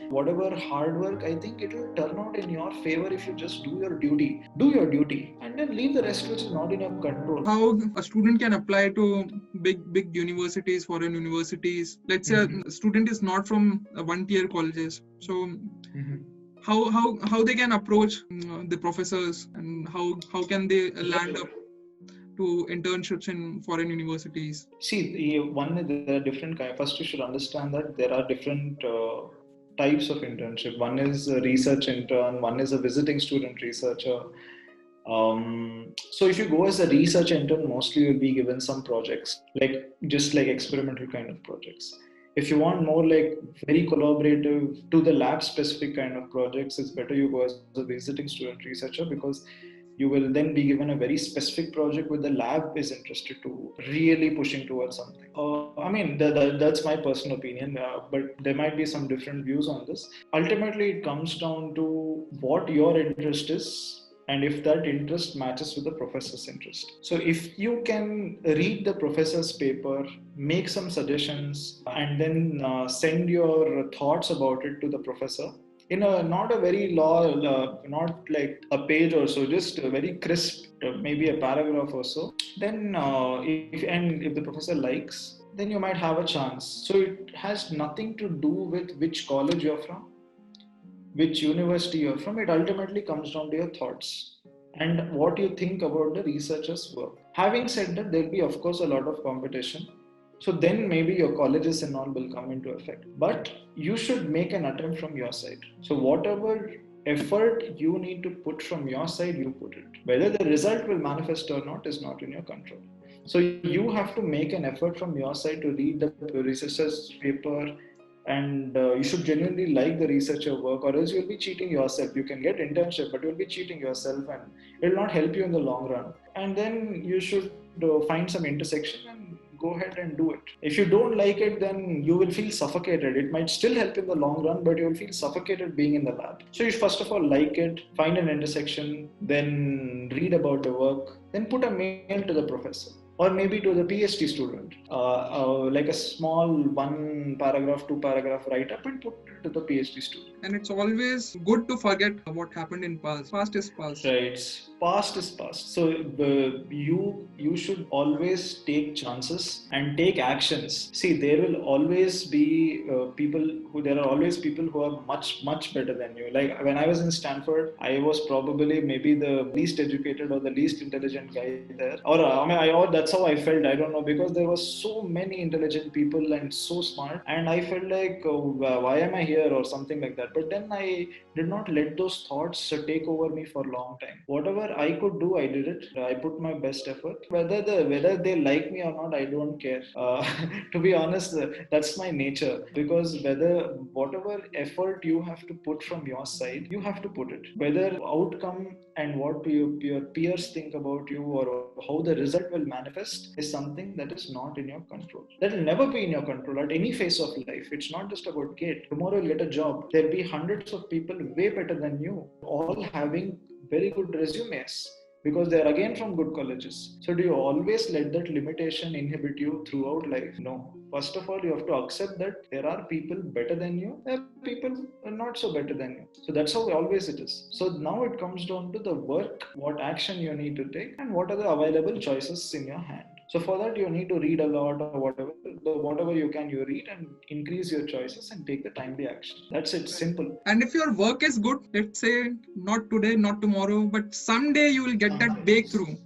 Whatever hard work, I think it will turn out in your favor if you just do your duty. Do your duty and then leave the rest which is not in your control. How a student can apply to big universities, foreign universities. Let's say a student is not from one tier colleges, so how they can approach the professors, and how can they land up to internships in foreign universities? See, there are different kind. First, you should understand that there are different types of internship. One is a research intern. One is a visiting student researcher. So if you go as a research intern, mostly you'll be given some projects, like just like experimental kind of projects. If you want more like very collaborative to the lab specific kind of projects, it's better you go as a visiting student researcher, because you will then be given a very specific project where the lab is interested to really pushing towards something. I mean, that's my personal opinion, but there might be some different views on this. Ultimately, it comes down to what your interest is and if that interest matches with the professor's interest. So if you can read the professor's paper, make some suggestions, and then send your thoughts about it to the professor in a not a very long, not like a page or so, just a very crisp, maybe a paragraph or so, then if the professor likes, then you might have a chance. So it has nothing to do with which college you're from, which university you're from. It ultimately comes down to your thoughts and what you think about the researcher's work. Having said that, there'll be, of course, a lot of competition. So then maybe your colleges and all will come into effect. But you should make an attempt from your side. So whatever effort you need to put from your side, you put it. Whether the result will manifest or not is not in your control. So you have to make an effort from your side to read the researcher's paper, and you should genuinely like the researcher work, or else you'll be cheating yourself. You can get internship, but you'll be cheating yourself and it will not help you in the long run. And then you should find some intersection and go ahead and do it. If you don't like it, then you will feel suffocated. It might still help in the long run, but you will feel suffocated being in the lab. So you first of all like it, find an intersection, then read about the work, then put a mail to the professor or maybe to the PhD student, like a small one paragraph, two paragraph write up, and put it to the PhD student. And it's always good to forget what happened in past. Past is past. Right. Past is past. So you should always take chances and take actions. See, there will always be there are always people who are much better than you. Like when I was in Stanford, I was probably maybe the least educated or the least intelligent guy there. Or that's how I felt. I don't know, because there were so many intelligent people and so smart, and I felt like, why am I here or something like that. But then I did not let those thoughts take over me for a long time. Whatever I could do, I did it. I put my best effort. Whether they like me or not, I don't care. To be honest, that's my nature. Because whatever effort you have to put from your side, you have to put it. Whether outcome and what your peers think about you or how the result will manifest is something that is not in your control. That will never be in your control at any phase of life. It's not just about GATE. Tomorrow you'll get a job. There'll be hundreds of people way better than you, all having very good resumes because they're again from good colleges. So do you always let that limitation inhibit you throughout life? No. First of all, you have to accept that there are people better than you, there are people not so better than you. So that's how always it is. So now it comes down to the work, what action you need to take, and what are the available choices in your hand. So for that, you need to read a lot or whatever you can, you read and increase your choices and take the timely action. That's it, simple. And if your work is good, let's say not today, not tomorrow, but someday you will get that breakthrough.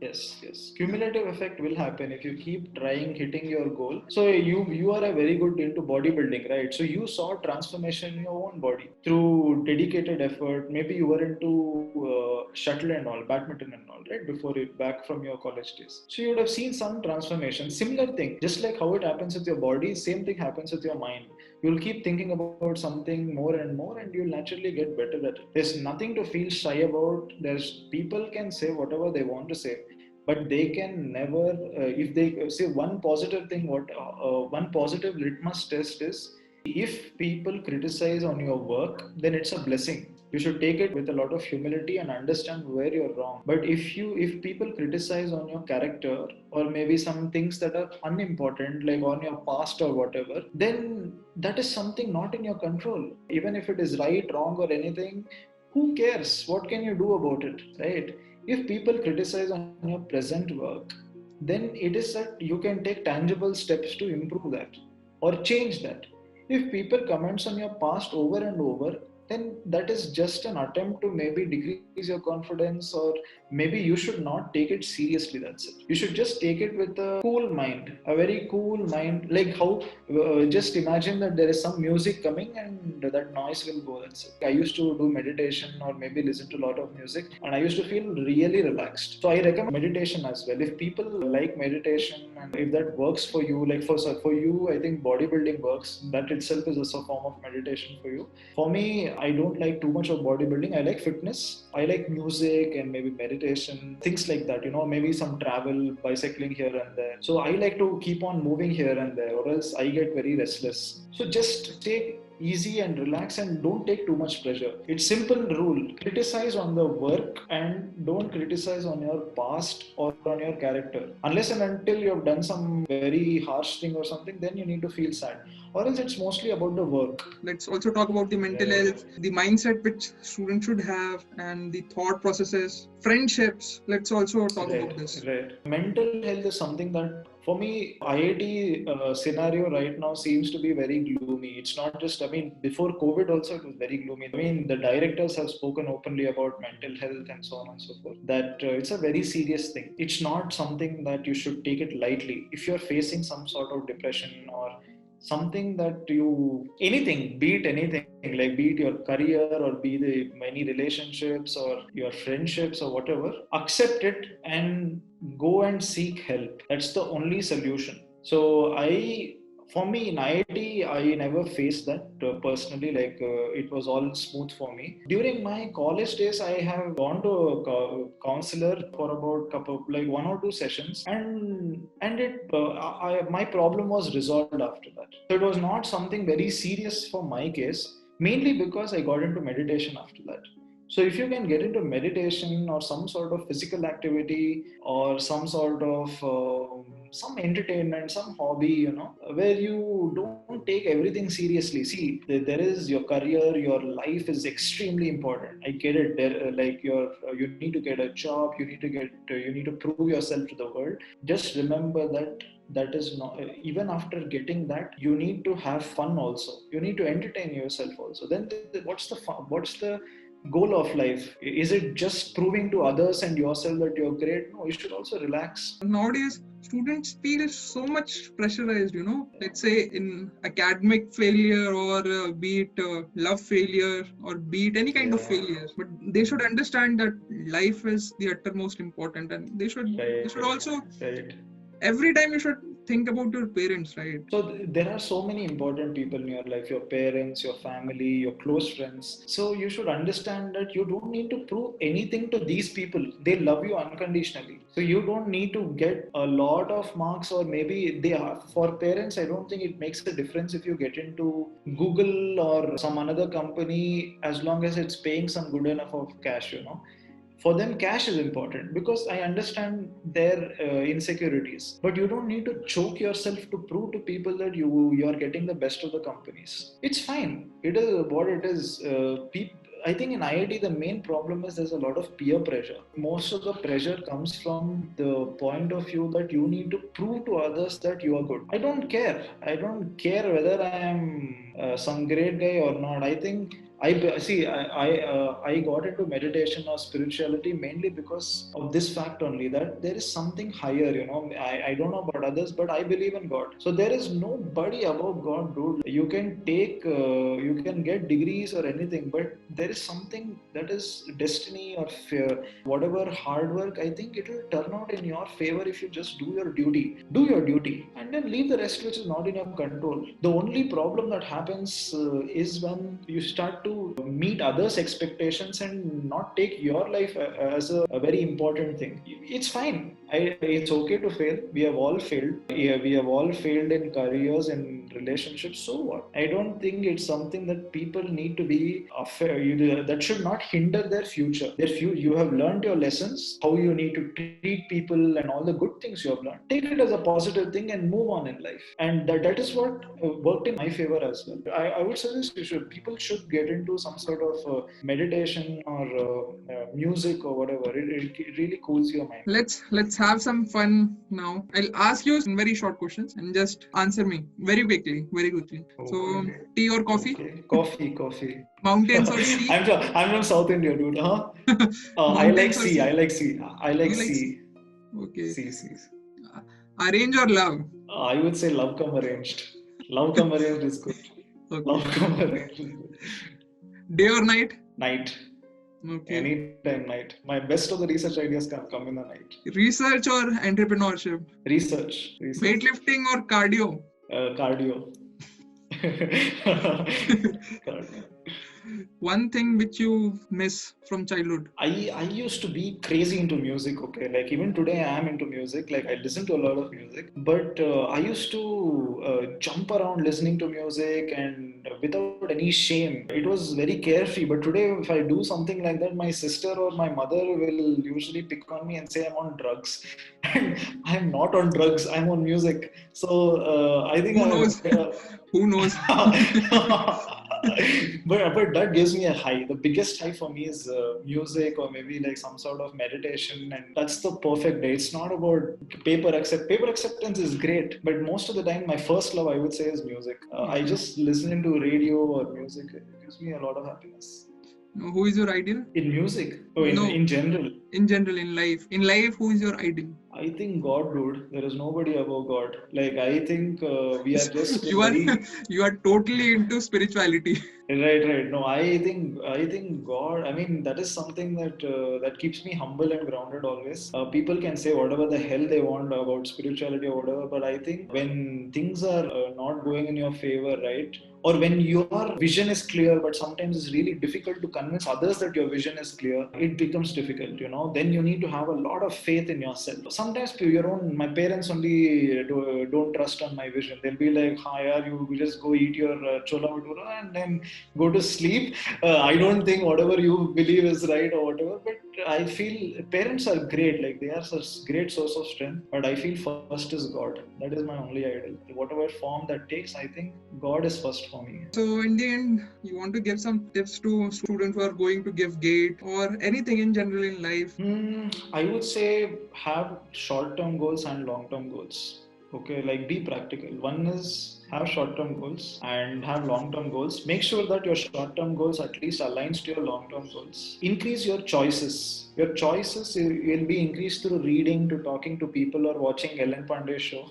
Yes. Cumulative effect will happen if you keep trying, hitting your goal. So you are a very good into bodybuilding, right? So you saw transformation in your own body through dedicated effort. Maybe you were into shuttle and all, badminton and all, right? Before you back from your college days. So you would have seen some transformation. Similar thing, just like how it happens with your body, same thing happens with your mind. You'll keep thinking about something more and more, and you'll naturally get better at it. There's nothing to feel shy about. There's people can say whatever they want to say, but they can never if they say one positive thing, one positive litmus test is, if people criticize on your work, then it's a blessing. You should take it with a lot of humility and understand where you're wrong. But if people criticize on your character, or maybe some things that are unimportant, like on your past or whatever, then that is something not in your control. Even if it is right, wrong, or anything, who cares? What can you do about it, right? If people criticize on your present work, then it is that you can take tangible steps to improve that or change that. If people comments on your past over and over, then that is just an attempt to maybe decrease your confidence, or maybe you should not take it seriously. That's it. You should just take it with a cool mind, a very cool mind. Like how, just imagine that there is some music coming and that noise will go. That's it. I used to do meditation or maybe listen to a lot of music, and I used to feel really relaxed. So I recommend meditation as well. If people like meditation and if that works for you, like for you, I think bodybuilding works. That itself is a form of meditation for you. For me, I don't like too much of bodybuilding. I like fitness. I like music and maybe meditation, things like that. Maybe some travel, bicycling here and there. So I like to keep on moving here and there, or else I get very restless. So just take easy and relax and don't take too much pressure. It's simple rule. Criticize on the work and don't criticize on your past or on your character. Unless and until you have done some very harsh thing or something, then you need to feel sad. Or else it's mostly about the work. Let's also talk about the mental health, the mindset which students should have, and the thought processes, friendships. Let's also talk about this. Right. Mental health is something that, for me, IIT scenario right now seems to be very gloomy. It's not just, before COVID also it was very gloomy. The directors have spoken openly about mental health and so on and so forth. That it's a very serious thing. It's not something that you should take it lightly. If you're facing some sort of depression or something that anything, be it your career or be the many relationships or your friendships or whatever, accept it and go and seek help. That's the only solution. So for me in IIT, I never faced that personally. It was all smooth for me. During my college days, I have gone to a counselor for about one or two sessions, and my problem was resolved after that. So it was not something very serious for my case. Mainly because I got into meditation after that. So if you can get into meditation or some sort of physical activity or some sort of some entertainment, some hobby, where you don't take everything seriously. See, there is your career, your life is extremely important. I get it. You need to get a job, you need to prove yourself to the world. Just remember that is not, even after getting that, you need to have fun also. You need to entertain yourself also. Then what's the fun? What's the goal of life? Is it just proving to others and yourself that you're great? No, you should also relax. Nowadays, students feel so much pressurized, let's say in academic failure, or be it love failure, or be it any kind of failure. But they should understand that life is the uttermost important, and they should also, every time you should think about your parents, right? So there are so many important people in your life, your parents, your family, your close friends. So you should understand that you don't need to prove anything to these people. They love you unconditionally. So you don't need to get a lot of marks, or maybe they are. For parents, I don't think it makes a difference if you get into Google or some another company, as long as it's paying some good enough of cash, For them, cash is important, because I understand their insecurities. But you don't need to choke yourself to prove to people that you are getting the best of the companies. It's fine. It is what it is. I think in IIT, the main problem is there's a lot of peer pressure. Most of the pressure comes from the point of view that you need to prove to others that you are good. I don't care. I don't care whether I am some great guy or not. I think I got into meditation or spirituality mainly because of this fact only, that there is something higher, I don't know about others, but I believe in God. So there is nobody above God, dude. You can you can get degrees or anything, but there is something that is destiny or fear. Whatever hard work, I think it will turn out in your favor if you just do your duty. Do your duty and then leave the rest which is not in your control. The only problem that happens happens is when you start to meet others' expectations and not take your life as a very important thing. It's fine. It's okay to fail. We have all failed. Yeah, we have all failed in careers and relationships. So what? I don't think it's something that people need to be afraid. That should not hinder their future. You have learned your lessons, how you need to treat people, and all the good things you have learned. Take it as a positive thing and move on in life. And that is what worked in my favor as well. I would suggest people should get into some sort of meditation or music or whatever. It really cools your mind. Let's have some fun now. I'll ask you some very short questions and just answer me very quickly. So, tea or coffee? Okay. Coffee. Mountains or sea? I'm from South India, dude. Huh? I like sea. I like sea. I like sea. Okay. Sea. Arrange or love? I would say love come arranged. Love come arranged is good. Okay. Love come arranged is good. Day or night? Night. Okay. Anytime night. My best of the research ideas come in the night. Research or entrepreneurship? Research. Weightlifting or cardio? Cardio. Cardio. One thing which you miss from childhood? I used to be crazy into music, okay? Like even today I am into music. Like I listen to a lot of music. But I used to jump around listening to music and without any shame. It was very carefree. But today if I do something like that, my sister or my mother will usually pick on me and say I'm on drugs. And I'm not on drugs. I'm on music. So I think... Who knows? Who knows? but that gives me a high. The biggest high for me is music or maybe like some sort of meditation, and that's the perfect day. It's not about paper acceptance is great, but most of the time my first love I would say is music. I just listen to radio or music. It gives me a lot of happiness. Who is your ideal? In music? In general? In general, in life. In life, who is your ideal? I think God, dude. There is nobody above God. Like, I think we are just... you are totally into spirituality. Right. No, I think God. I mean, that is something that keeps me humble and grounded always. People can say whatever the hell they want about spirituality or whatever, but I think when things are not going in your favor, right? Or when your vision is clear, but sometimes it's really difficult to convince others that your vision is clear, it becomes difficult, Then you need to have a lot of faith in yourself. Sometimes my parents only don't trust on my vision. They'll be like, hi, you just go eat your chola bhatura and then go to sleep. I don't think whatever you believe is right or whatever, but I feel parents are great. Like they are such great source of strength, but I feel first is God. That is my only idol. Whatever form that takes, I think God is first for me. So in the end, you want to give some tips to students who are going to give GATE or anything in general in life? I would say have short-term goals and long-term goals. Okay, like be practical. One is have short-term goals and have long-term goals. Make sure that your short-term goals at least aligns to your long-term goals. Increase your choices. Your choices will be increased through reading, to talking to people, or watching Ellen Pandey show,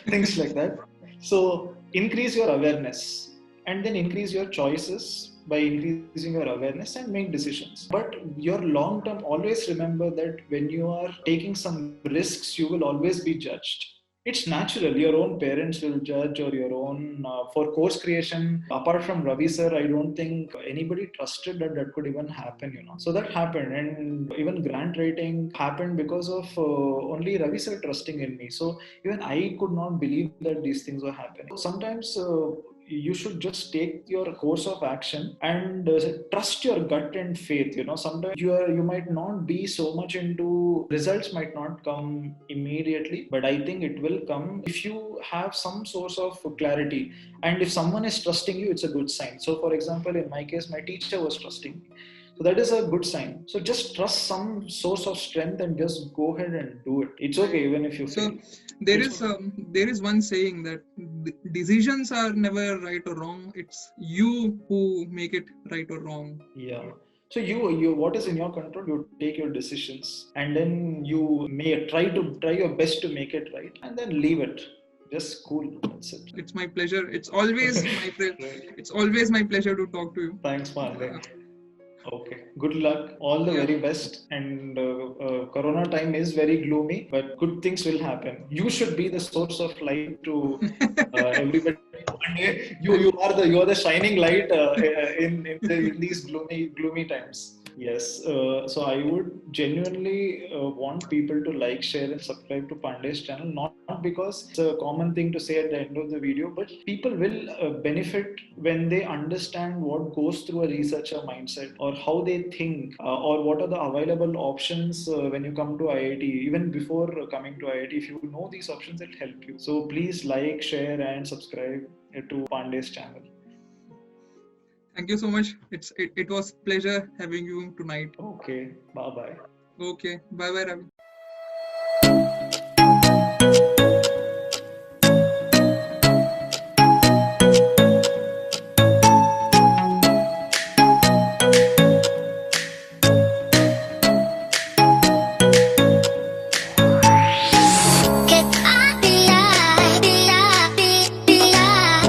things like that. So increase your awareness and then increase your choices by increasing your awareness and make decisions. But your long term, always remember that when you are taking some risks, you will always be judged. It's natural. Your own parents will judge, or your own for course creation. Apart from Ravi sir, I don't think anybody trusted that could even happen. So that happened, and even grant writing happened because of only Ravi sir trusting in me. So even I could not believe that these things were happening. Sometimes you should just take your course of action and trust your gut and faith. Sometimes you might not be so much into results, might not come immediately, but I think it will come if you have some source of clarity, and if someone is trusting you, it's a good sign. So for example, in my case, my teacher was trusting me. So that is a good sign. So just trust some source of strength and just go ahead and do it. It's okay even if you fail. There is one saying that decisions are never right or wrong. It's you who make it right or wrong. Yeah. So you what is in your control? You take your decisions and then you may try your best to make it right, and then leave it. Just cool. That's it. It's my pleasure. It's always It's always my pleasure to talk to you. Thanks, man. Okay. Good luck. All the very best. And Corona time is very gloomy, but good things will happen. You should be the source of light to everybody. Pandey, you are the shining light in these gloomy times. Yes, so I would genuinely want people to like, share, and subscribe to Pandey's channel, not because it's a common thing to say at the end of the video, but people will benefit when they understand what goes through a researcher mindset, or how they think, or what are the available options when you come to IIT. Even before coming to IIT, if you know these options, it'll help you. So please like, share, and subscribe to Pandey's channel. Thank you so much. It was pleasure having you tonight. Okay, bye bye. Okay, bye bye, Ravi.